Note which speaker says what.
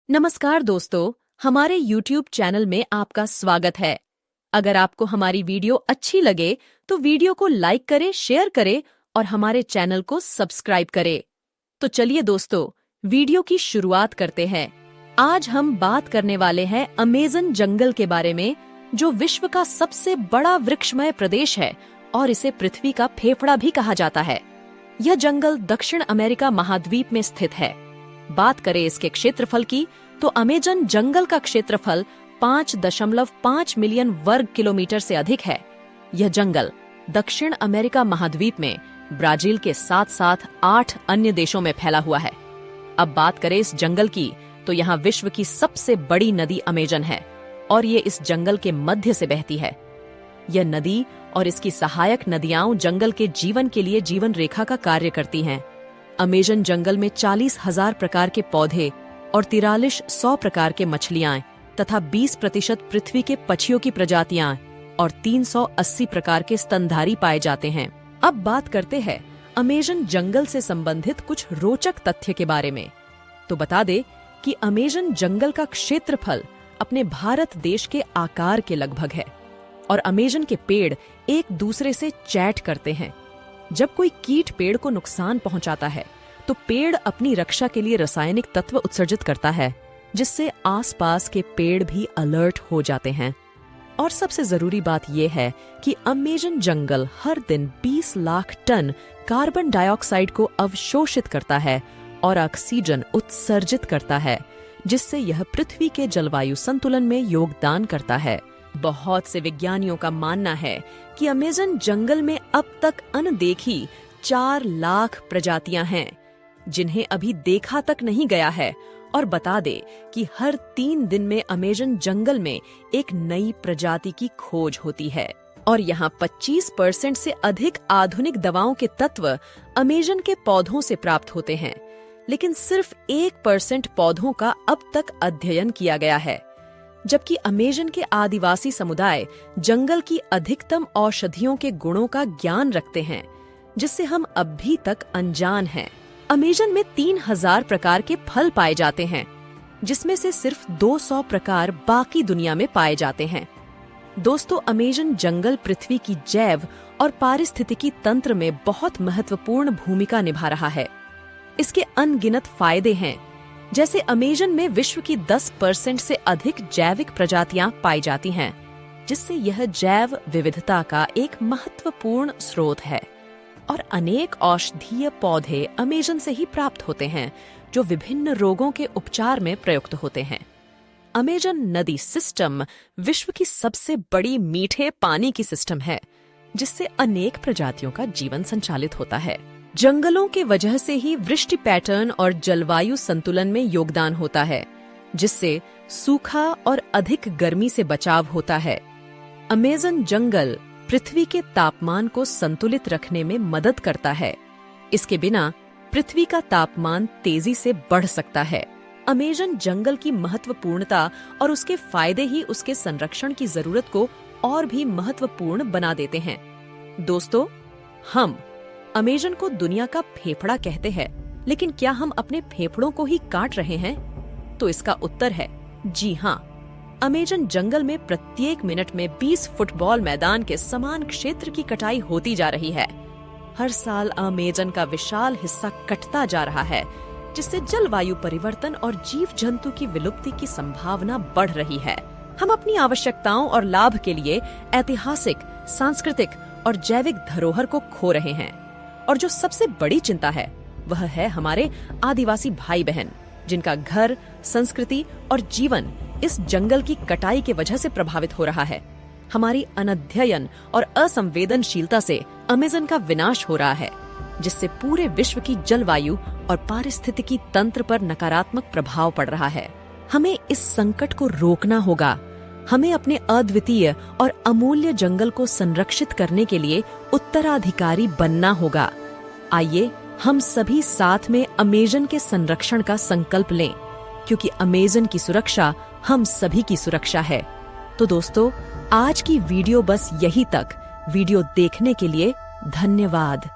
Speaker 1: नमस्कार दोस्तों, हमारे YouTube चैनल में आपका स्वागत है। अगर आपको हमारी वीडियो अच्छी लगे तो वीडियो को लाइक करें, शेयर करें और हमारे चैनल को सब्सक्राइब करें। तो चलिए दोस्तों, वीडियो की शुरुआत करते हैं। आज हम बात करने वाले हैं अमेज़न जंगल के बारे में, जो विश्व का सबसे बड़ा वृक्षमय प्रदेश है और इसे पृथ्वी का फेफड़ा भी कहा जाता है। यह जंगल दक्षिण अमेरिका महाद्वीप में स्थित है। बात करें इसके क्षेत्रफल की तो अमेज़न जंगल का क्षेत्रफल 5.5 मिलियन वर्ग किलोमीटर से अधिक है। यह जंगल दक्षिण अमेरिका महाद्वीप में ब्राजील के साथ साथ 8 अन्य देशों में फैला हुआ है। अब बात करें इस जंगल की तो यहाँ विश्व की सबसे बड़ी नदी अमेज़न है और ये इस जंगल के मध्य से बहती है। यह नदी और इसकी सहायक नदियां जंगल के जीवन के लिए जीवन रेखा का कार्य करती हैं। अमेज़न जंगल में 40,000 प्रकार के पौधे और 4300 प्रकार के मछलियां तथा 20% पृथ्वी के पक्षियों की प्रजातियां और 380 प्रकार के स्तनधारी पाए जाते हैं। अब बात करते हैं अमेज़न जंगल से संबंधित कुछ रोचक तथ्य के बारे में। तो बता दे कि अमेज़न जंगल का क्षेत्रफल अपने भारत देश के आकार के लगभग है और अमेज़न के पेड़ एक दूसरे से चैट करते हैं। जब कोई कीट पेड़ को नुकसान पहुंचाता है तो पेड़ अपनी रक्षा के लिए रासायनिक तत्व उत्सर्जित करता है, जिससे आसपास के पेड़ भी अलर्ट हो जाते हैं। और सबसे जरूरी बात यह है कि अमेज़न जंगल हर दिन 20 लाख टन कार्बन डाइऑक्साइड को अवशोषित करता है और ऑक्सीजन उत्सर्जित करता है, जिससे यह पृथ्वी के जलवायु संतुलन में योगदान करता है। बहुत से विज्ञानियों का मानना है कि अमेज़न जंगल में अब तक अनदेखी 4 लाख प्रजातियां हैं, जिन्हें अभी देखा तक नहीं गया है। और बता दे कि हर 3 दिन में अमेज़न जंगल में एक नई प्रजाति की खोज होती है। और यहाँ 25% से अधिक आधुनिक दवाओं के तत्व अमेज़न के पौधों से प्राप्त होते हैं, लेकिन सिर्फ 1% पौधों का अब तक अध्ययन किया गया है। जबकि अमेज़न के आदिवासी समुदाय जंगल की अधिकतम औषधियों के गुणों का ज्ञान रखते हैं, जिससे हम अब भी तक अनजान हैं। अमेज़न में 3000 प्रकार के फल पाए जाते हैं, जिसमें से सिर्फ 200 प्रकार बाकी दुनिया में पाए जाते हैं। दोस्तों, अमेज़न जंगल पृथ्वी की जैव और पारिस्थितिकी तंत्र में बहुत महत्वपूर्ण भूमिका निभा रहा है। इसके अनगिनत फायदे हैं, जैसे अमेज़न में विश्व की 10% से अधिक जैविक प्रजातियां पाई जाती हैं, जिससे यह जैव विविधता का एक महत्वपूर्ण स्रोत है। और अनेक औषधीय पौधे अमेज़न से ही प्राप्त होते हैं, जो विभिन्न रोगों के उपचार में प्रयुक्त होते हैं। अमेज़न नदी सिस्टम विश्व की सबसे बड़ी मीठे पानी की सिस्टम है, जिससे अनेक प्रजातियों का जीवन संचालित होता है। जंगलों के वजह से ही वृष्टि पैटर्न और जलवायु संतुलन में योगदान होता है, जिससे सूखा और अधिक गर्मी से बचाव होता है। अमेज़न जंगल पृथ्वी के तापमान को संतुलित रखने में मदद करता है। इसके बिना पृथ्वी का तापमान तेजी से बढ़ सकता है। अमेज़न जंगल की महत्वपूर्णता और उसके फायदे ही उसके संरक्षण की जरूरत को और भी महत्वपूर्ण बना देते हैं। दोस्तों, हम अमेज़न को दुनिया का फेफड़ा कहते हैं, लेकिन क्या हम अपने फेफड़ों को ही काट रहे हैं? तो इसका उत्तर है जी हाँ। अमेज़न जंगल में प्रत्येक मिनट में 20 फुटबॉल मैदान के समान क्षेत्र की कटाई होती जा रही है। हर साल अमेज़न का विशाल हिस्सा कटता जा रहा है, जिससे जलवायु परिवर्तन और जीव जंतु की विलुप्ति की संभावना बढ़ रही है। हम अपनी आवश्यकताओं और लाभ के लिए ऐतिहासिक, सांस्कृतिक और जैविक धरोहर को खो रहे हैं। और जो सबसे बड़ी चिंता है, वह है हमारे आदिवासी भाई बहन, जिनका घर, संस्कृति और जीवन इस जंगल की कटाई के वजह से प्रभावित हो रहा है। हमारी अनध्ययन और असंवेदनशीलता से अमेज़न का विनाश हो रहा है, जिससे पूरे विश्व की जलवायु और पारिस्थितिकी तंत्र पर नकारात्मक प्रभाव पड़ रहा है। हमें इस संकट को रोकना होगा। हमें अपने अद्वितीय और अमूल्य जंगल को संरक्षित करने के लिए उत्तराधिकारी बनना होगा। आइए हम सभी साथ में अमेज़न के संरक्षण का संकल्प लें, क्योंकि अमेज़न की सुरक्षा हम सभी की सुरक्षा है। तो दोस्तों, आज की वीडियो बस यही तक। वीडियो देखने के लिए धन्यवाद।